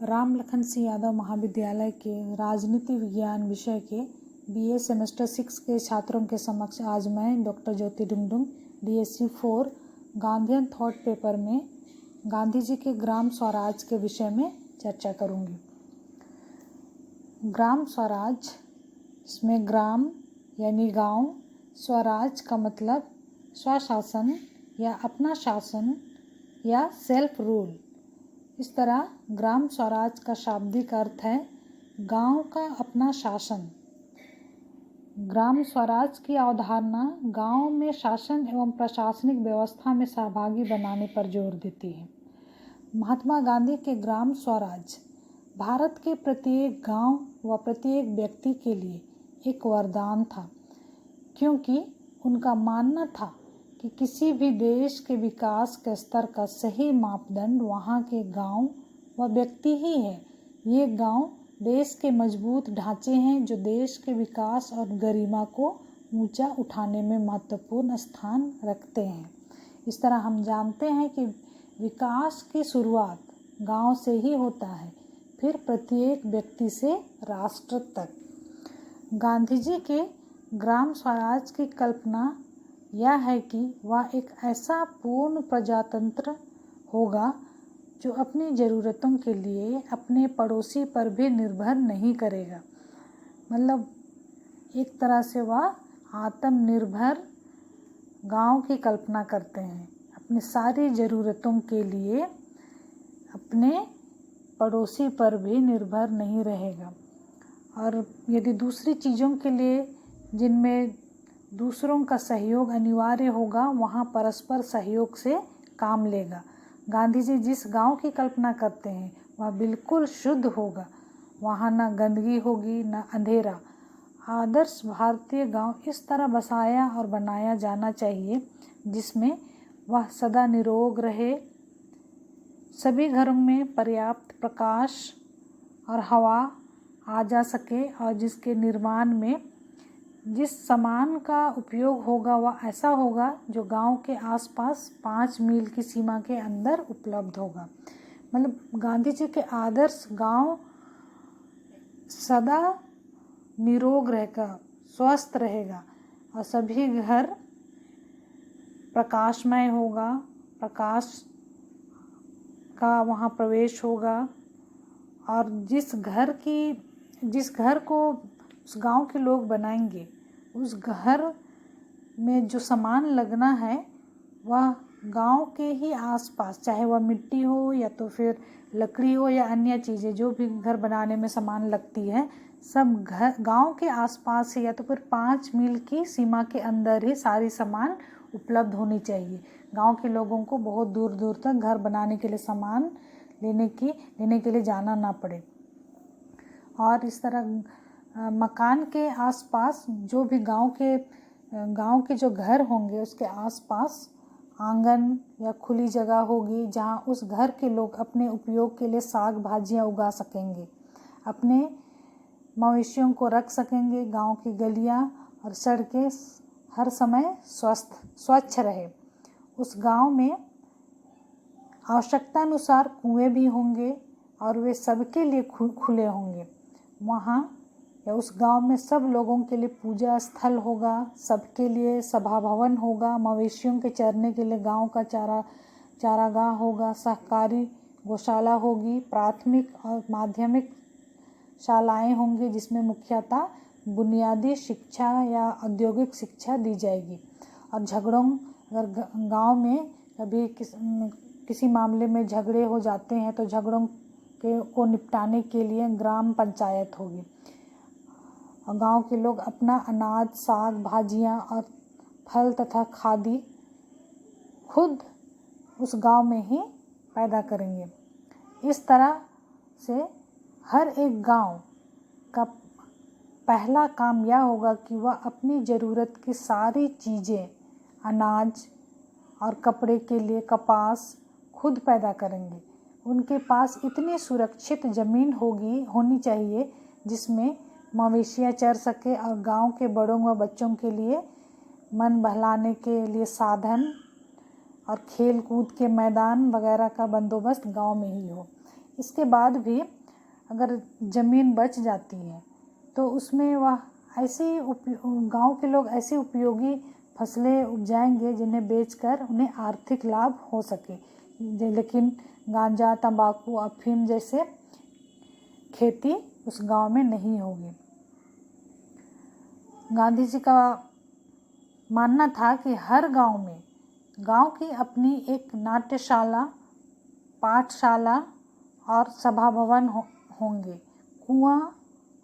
राम लखन सिंह यादव महाविद्यालय के राजनीति विज्ञान विषय के बीए सेमेस्टर 6 के छात्रों के समक्ष आज मैं doctor Jyoti Dungdung DSC 4 Gandhian thought paper में गांधी जी के ग्राम स्वराज के विषय में चर्चा करूंगी। ग्राम स्वराज, इसमें ग्राम यानी गांव, स्वराज का मतलब स्वशासन या अपना शासन या सेल्फ रूल। इस तरह ग्राम स्वराज का शाब्दिक अर्थ है गांव का अपना शासन। ग्राम स्वराज की अवधारणा गांव में शासन एवं प्रशासनिक व्यवस्था में सहभागी बनाने पर जोर देती है। महात्मा गांधी के ग्राम स्वराज भारत के प्रत्येक गांव व प्रत्येक व्यक्ति के लिए एक वरदान था, क्योंकि उनका मानना था कि किसी भी देश के विकास के स्तर का सही मापदंड वहाँ के गांव व व्यक्ति ही है। ये गांव देश के मजबूत ढांचे हैं जो देश के विकास और गरिमा को ऊंचा उठाने में महत्वपूर्ण स्थान रखते हैं। इस तरह हम जानते हैं कि विकास की शुरुआत गांव से ही होता है, फिर प्रत्येक व्यक्ति से राष्ट्र तक। गांधी जी के ग्राम स्वराज की कल्पना यह है कि वह एक ऐसा पूर्ण प्रजातंत्र होगा जो अपनी ज़रूरतों के लिए अपने पड़ोसी पर भी निर्भर नहीं करेगा। मतलब एक तरह से वह आत्मनिर्भर गांव की कल्पना करते हैं। अपनी सारी ज़रूरतों के लिए अपने पड़ोसी पर भी निर्भर नहीं रहेगा, और यदि दूसरी चीज़ों के लिए जिनमें दूसरों का सहयोग अनिवार्य होगा, वहाँ परस्पर सहयोग से काम लेगा। गांधी जी जिस गांव की कल्पना करते हैं वह बिल्कुल शुद्ध होगा, वहाँ न गंदगी होगी न अंधेरा। आदर्श भारतीय गांव इस तरह बसाया और बनाया जाना चाहिए जिसमें वह सदा निरोग रहे, सभी घरों में पर्याप्त प्रकाश और हवा आ जा सके, और जिसके निर्माण में जिस सामान का उपयोग होगा वह ऐसा होगा जो गांव के आसपास 5 मील की सीमा के अंदर उपलब्ध होगा। मतलब गांधी जी के आदर्श गांव सदा निरोग रहेगा, स्वस्थ रहेगा, और सभी घर प्रकाशमय होगा, प्रकाश का वहाँ प्रवेश होगा, और जिस घर को उस गांव के लोग बनाएंगे, उस घर में जो सामान लगना है वह गांव के ही आसपास, चाहे वह मिट्टी हो या तो फिर लकड़ी हो या अन्य चीज़ें, जो भी घर बनाने में सामान लगती है, सब घर गांव के आसपास है या तो फिर 5 मील की सीमा के अंदर ही सारी सामान उपलब्ध होनी चाहिए। गांव के लोगों को बहुत दूर दूर तक घर बनाने के लिए सामान लेने के लिए जाना ना पड़े। और इस तरह मकान के आसपास जो भी गांव के जो घर होंगे उसके आसपास आंगन या खुली जगह होगी जहां उस घर के लोग अपने उपयोग के लिए साग भाजियां उगा सकेंगे, अपने मवेशियों को रख सकेंगे। गांव की गलियां और सड़कें हर समय स्वच्छ रहे। उस गांव में आवश्यकता अनुसार कुएं भी होंगे और वे सबके लिए खुले होंगे। वहाँ या उस गांव में सब लोगों के लिए पूजा स्थल होगा, सबके लिए सभा भवन होगा, मवेशियों के चरने के लिए गांव का चारागाह होगा, सहकारी गौशाला होगी, प्राथमिक और माध्यमिक शालाएं होंगी जिसमें मुख्यतः बुनियादी शिक्षा या औद्योगिक शिक्षा दी जाएगी। और झगड़ों, अगर गांव में कभी किसी मामले में झगड़े हो जाते हैं तो झगड़ों को निपटाने के लिए ग्राम पंचायत होगी, और गांव के लोग अपना अनाज, साग भाजियां और फल तथा खादी खुद उस गांव में ही पैदा करेंगे। इस तरह से हर एक गांव का पहला काम यह होगा कि वह अपनी ज़रूरत की सारी चीज़ें, अनाज और कपड़े के लिए कपास खुद पैदा करेंगे। उनके पास इतनी सुरक्षित ज़मीन होनी चाहिए जिसमें मवेशियाँ चर सके, और गांव के बड़ों व बच्चों के लिए मन बहलाने के लिए साधन और खेल कूद के मैदान वगैरह का बंदोबस्त गांव में ही हो। इसके बाद भी अगर ज़मीन बच जाती है तो उसमें वह ऐसी गांव के लोग ऐसी उपयोगी फसलें उपजाएंगे जिन्हें बेचकर उन्हें आर्थिक लाभ हो सके। लेकिन गांजा, तंबाकू, अफीम जैसे खेती उस गांव में नहीं होगी। गांधी जी का मानना था कि हर गांव में गांव की अपनी एक नाट्यशाला, पाठशाला और सभा भवन होंगे। कुआं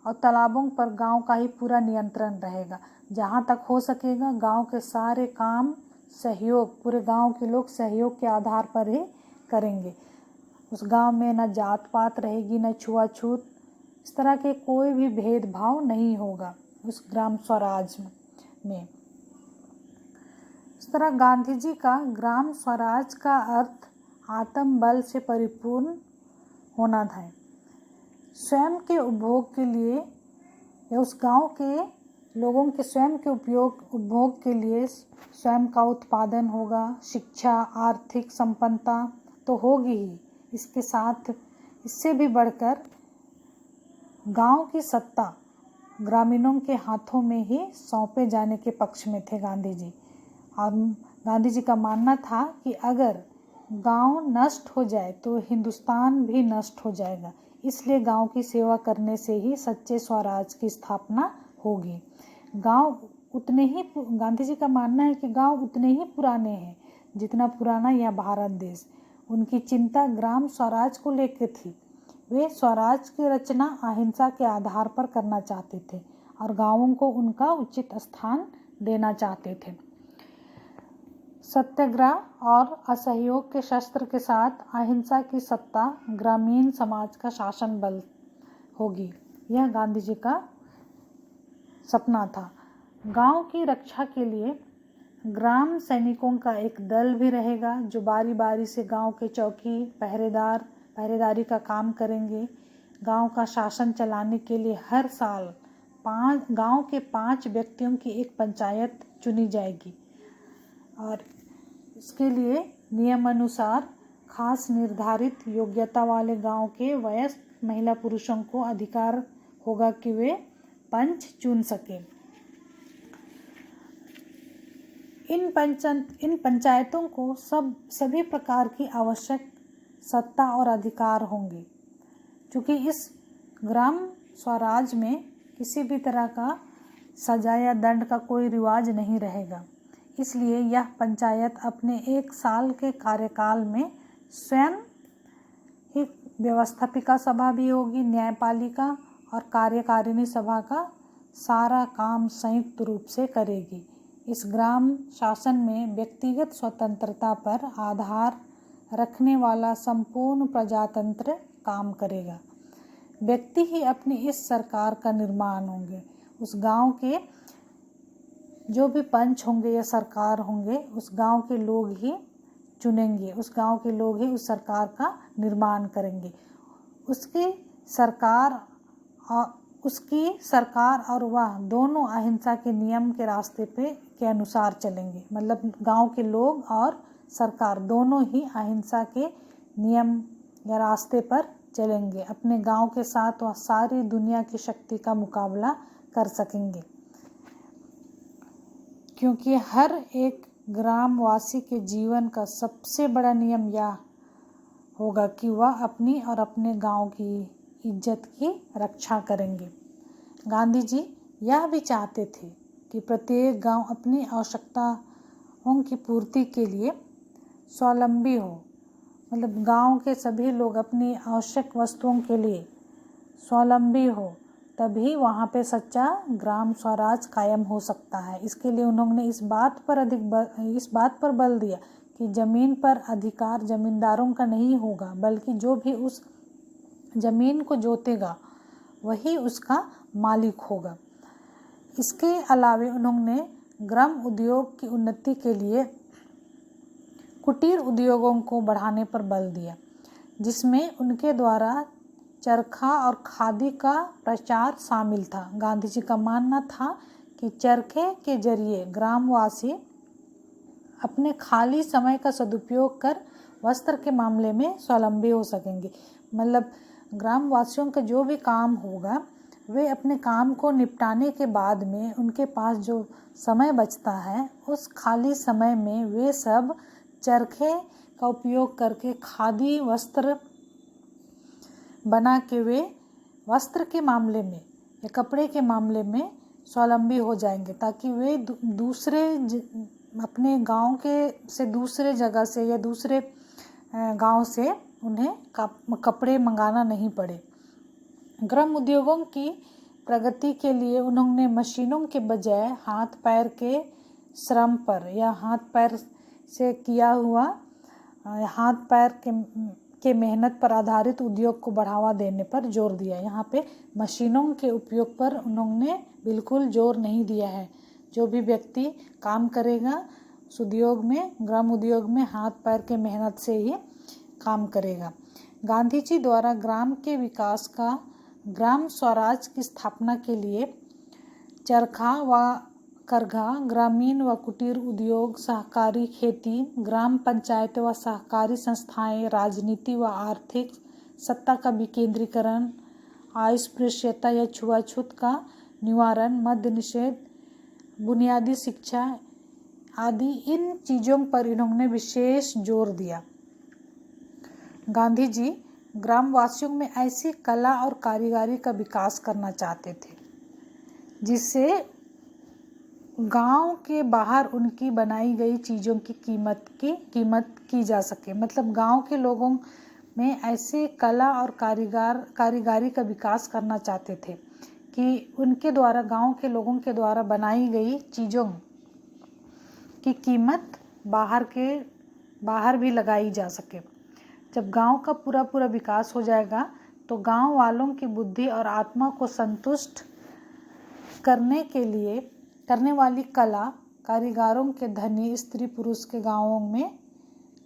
और तालाबों पर गांव का ही पूरा नियंत्रण रहेगा। जहां तक हो सकेगा गांव के सारे काम सहयोग, पूरे गांव के लोग सहयोग के आधार पर ही करेंगे। उस गांव में न जात पात रहेगी, न छुआछूत, इस तरह के कोई भी भेदभाव नहीं होगा उस ग्राम स्वराज में। इस तरह गांधी जी का ग्राम स्वराज का अर्थ आत्मबल से परिपूर्ण होना था। स्वयं के उपभोग के लिए या उस गांव के लोगों के स्वयं के उपभोग के लिए स्वयं का उत्पादन होगा। शिक्षा, आर्थिक संपन्नता तो होगी ही, इसके साथ इससे भी बढ़कर गांव की सत्ता ग्रामीणों के हाथों में ही सौंपे जाने के पक्ष में थे गांधी जी। और गांधी जी का मानना था कि अगर गांव नष्ट हो जाए तो हिंदुस्तान भी नष्ट हो जाएगा। इसलिए गांव की सेवा करने से ही सच्चे स्वराज की स्थापना होगी। गांधी जी का मानना है कि गांव उतने ही पुराने हैं जितना पुराना यह भारत देश। उनकी चिंता ग्राम स्वराज को लेकर थी। वे स्वराज की रचना अहिंसा के आधार पर करना चाहते थे और गांवों को उनका उचित स्थान देना चाहते थे। सत्याग्रह और असहयोग के शस्त्र के साथ अहिंसा की सत्ता ग्रामीण समाज का शासन बल होगी। यह गांधी जी का सपना था। गांव की रक्षा के लिए ग्राम सैनिकों का एक दल भी रहेगा जो बारी बारी से गांव के चौकी पहरेदारी का काम करेंगे। गांव का शासन चलाने के लिए हर साल गांव के 5 व्यक्तियों की एक पंचायत चुनी जाएगी और इसके लिए नियमानुसार खास निर्धारित योग्यता वाले गांव के वयस्क महिला पुरुषों को अधिकार होगा कि वे पंच चुन सके। इन पंचायतों को सभी प्रकार की आवश्यक सत्ता और अधिकार होंगे। क्योंकि इस ग्राम स्वराज में किसी भी तरह का सजा या दंड का कोई रिवाज नहीं रहेगा। इसलिए यह पंचायत अपने 1 साल के कार्यकाल में स्वयं ही व्यवस्थापिका सभा भी होगी, न्यायपालिका और कार्यकारिणी सभा का सारा काम संयुक्त रूप से करेगी। इस ग्राम शासन में व्यक्तिगत स्वतंत्रता पर आधार रखने वाला संपूर्ण प्रजातंत्र काम करेगा। व्यक्ति ही अपनी इस सरकार का निर्माण होंगे। उस गांव के जो भी पंच होंगे या सरकार होंगे उस गांव के लोग ही चुनेंगे। उस गांव के लोग ही उस सरकार का निर्माण करेंगे। उसकी सरकार और वह दोनों अहिंसा के नियम के रास्ते के अनुसार चलेंगे। मतलब गांव के लोग और सरकार दोनों ही अहिंसा के नियम या रास्ते पर चलेंगे। अपने गांव के साथ वह सारी दुनिया की शक्ति का मुकाबला कर सकेंगे। क्योंकि हर एक ग्रामवासी के जीवन का सबसे बड़ा नियम यह होगा कि वह अपनी और अपने गांव की इज्जत की रक्षा करेंगे। गांधी जी यह भी चाहते थे कि प्रत्येक गांव अपनी आवश्यकताओं की पूर्ति के लिए स्वावलंबी हो। मतलब गांव के सभी लोग अपनी आवश्यक वस्तुओं के लिए स्वावलंबी हो, तभी वहाँ पे सच्चा ग्राम स्वराज कायम हो सकता है। इसके लिए उन्होंने इस बात पर बल दिया कि ज़मीन पर अधिकार ज़मींदारों का नहीं होगा, बल्कि जो भी उस ज़मीन को जोतेगा वही उसका मालिक होगा। इसके अलावे उन्होंने ग्राम उद्योग की उन्नति के लिए कुटीर उद्योगों को बढ़ाने पर बल दिया, जिसमें उनके द्वारा चरखा और खादी का प्रचार शामिल था। गांधी जी का मानना था कि चरखे के जरिए ग्रामवासी अपने खाली समय का सदुपयोग कर वस्त्र के मामले में स्वावलंबी हो सकेंगे। मतलब ग्रामवासियों का जो भी काम होगा वे अपने काम को निपटाने के बाद में उनके पास जो समय बचता है उस खाली समय में वे सब चरखे का उपयोग करके खादी वस्त्र बना के वे वस्त्र के मामले में या कपड़े के मामले में स्वावलंबी हो जाएंगे, ताकि वे अपने गांव के से दूसरे जगह से या दूसरे गांव से उन्हें कपड़े मंगाना नहीं पड़े। ग्राम उद्योगों की प्रगति के लिए उन्होंने मशीनों के बजाय हाथ पैर के श्रम पर या हाथ पैर से किया हुआ हाथ पैर के मेहनत पर आधारित उद्योग को बढ़ावा देने पर जोर दिया। यहाँ पे मशीनों के उपयोग पर उन्होंने बिल्कुल जोर नहीं दिया है। जो भी व्यक्ति काम करेगा उस उद्योग में, ग्राम उद्योग में, हाथ पैर के मेहनत से ही काम करेगा। गांधी जी द्वारा ग्राम के विकास का ग्राम स्वराज की स्थापना के लिए चरखा व करघा, ग्रामीण व कुटीर उद्योग, सहकारी खेती, ग्राम पंचायत व सहकारी संस्थाएं, राजनीति व आर्थिक सत्ता का विकेंद्रीकरण, अस्पृश्यता या छुआछूत का निवारण, मद्य निषेध, बुनियादी शिक्षा आदि इन चीज़ों पर इन्होंने विशेष जोर दिया। गांधी जी ग्रामवासियों में ऐसी कला और कारीगरी का विकास करना चाहते थे जिससे गांव के बाहर उनकी बनाई गई चीज़ों की कीमत की जा सके। मतलब गांव के लोगों में ऐसे कला और कारीगरी का विकास करना चाहते थे कि उनके द्वारा, गांव के लोगों के द्वारा बनाई गई चीज़ों की कीमत बाहर भी लगाई जा सके। जब गांव का पूरा विकास हो जाएगा तो गांव वालों की बुद्धि और आत्मा को संतुष्ट करने वाली कला कारीगरों के धनी स्त्री पुरुष के गांवों में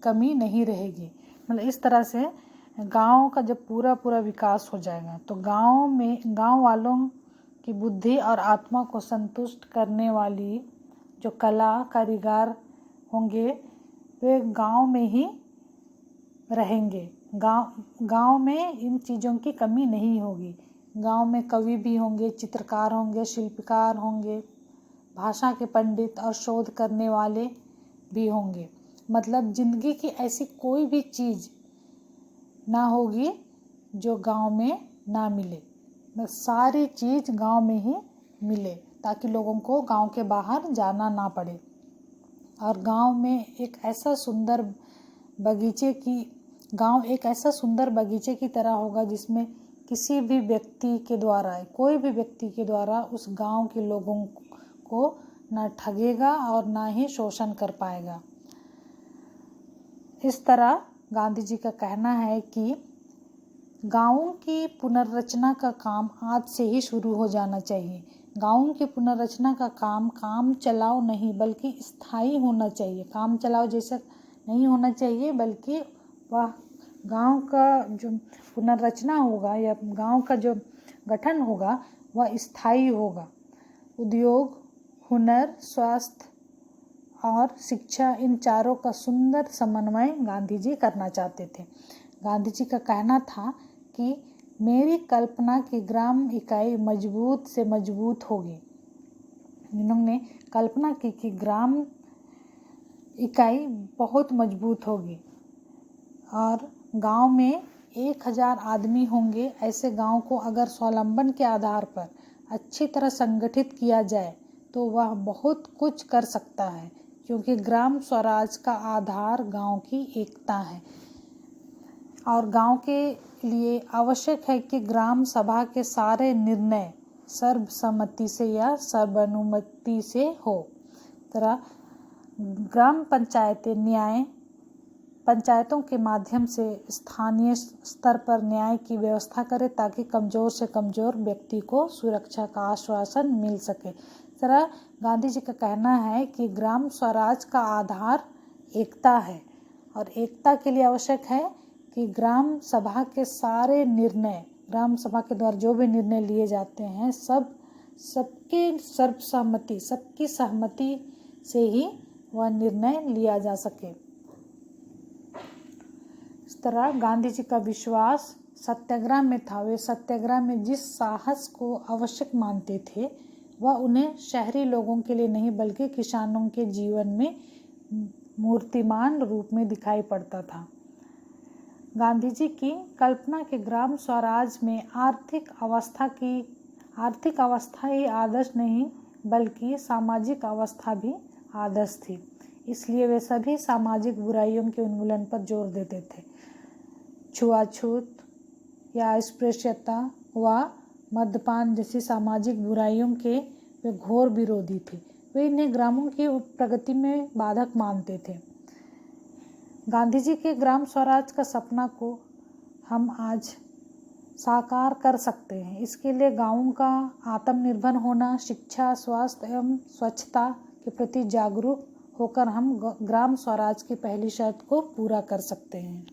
कमी नहीं रहेगी। मतलब इस तरह से गांव का जब पूरा विकास हो जाएगा तो गांव वालों की बुद्धि और आत्मा को संतुष्ट करने वाली जो कला कारीगर होंगे वे गांव में ही रहेंगे। गांव में इन चीज़ों की कमी नहीं होगी। गांव में कवि भी होंगे, चित्रकार होंगे, शिल्पकार होंगे, भाषा के पंडित और शोध करने वाले भी होंगे। मतलब जिंदगी की ऐसी कोई भी चीज़ ना होगी जो गांव में ना मिले। बस सारी चीज़ गांव में ही मिले ताकि लोगों को गांव के बाहर जाना ना पड़े। और गांव एक ऐसा सुंदर बगीचे की तरह होगा जिसमें किसी भी व्यक्ति के द्वारा, कोई भी व्यक्ति के द्वारा उस गांव के लोगों को ना ठगेगा और ना ही शोषण कर पाएगा। इस तरह गांधी जी का कहना है कि गांवों की पुनर्रचना का काम आज से ही शुरू हो जाना चाहिए। गांवों की पुनर्रचना का काम चलाओ नहीं बल्कि स्थायी होना चाहिए। काम चलाओ जैसा नहीं होना चाहिए, बल्कि वह गांव का जो पुनर्रचना होगा या गांव का जो गठन होगा वह स्थायी होगा। उद्योग, हुनर, स्वास्थ्य और शिक्षा, इन चारों का सुंदर समन्वय गांधी जी करना चाहते थे। गांधी जी का कहना था कि मेरी कल्पना की ग्राम इकाई मजबूत से मजबूत होगी। इन्होंने कल्पना की कि ग्राम इकाई बहुत मजबूत होगी और गांव में 1000 आदमी होंगे। ऐसे गांव को अगर स्वावलंबन के आधार पर अच्छी तरह संगठित किया जाए तो वह बहुत कुछ कर सकता है, क्योंकि ग्राम स्वराज का आधार गांव की एकता है। और गांव के लिए आवश्यक है कि ग्राम सभा के सारे निर्णय सर्वसम्मति से या सर्वानुमति से हो। तरह ग्राम पंचायतों के माध्यम से स्थानीय स्तर पर न्याय की व्यवस्था करे ताकि कमज़ोर से कमज़ोर व्यक्ति को सुरक्षा का आश्वासन मिल सके। तरह गांधी जी का कहना है कि ग्राम स्वराज का आधार एकता है और एकता के लिए आवश्यक है कि ग्राम सभा के सारे निर्णय, ग्राम सभा के द्वारा जो भी निर्णय लिए जाते हैं सबकी सहमति से ही वह निर्णय लिया जा सके। इस तरह गांधी जी का विश्वास सत्याग्रह में था, वे सत्याग्रह में जिस साहस को आवश्यक मानते थे वह उन्हें शहरी लोगों के लिए नहीं बल्कि किसानों के जीवन में मूर्तिमान रूप में दिखाई पड़ता था। गांधी जी की कल्पना के ग्राम स्वराज में आर्थिक अवस्था ही आदर्श नहीं बल्कि सामाजिक अवस्था भी आदर्श थी। इसलिए वे सभी सामाजिक बुराइयों के उन्मूलन पर जोर देते थे। छुआछूत या अस्पृश्यता व मद्यपान जैसी सामाजिक बुराइयों के वे घोर विरोधी थे। वे इन्हें ग्रामों की प्रगति में बाधक मानते थे। गांधी जी के ग्राम स्वराज का सपना को हम आज साकार कर सकते हैं। इसके लिए गांवों का आत्मनिर्भर होना, शिक्षा, स्वास्थ्य एवं स्वच्छता के प्रति जागरूक होकर हम ग्राम स्वराज की पहली शर्त को पूरा कर सकते हैं।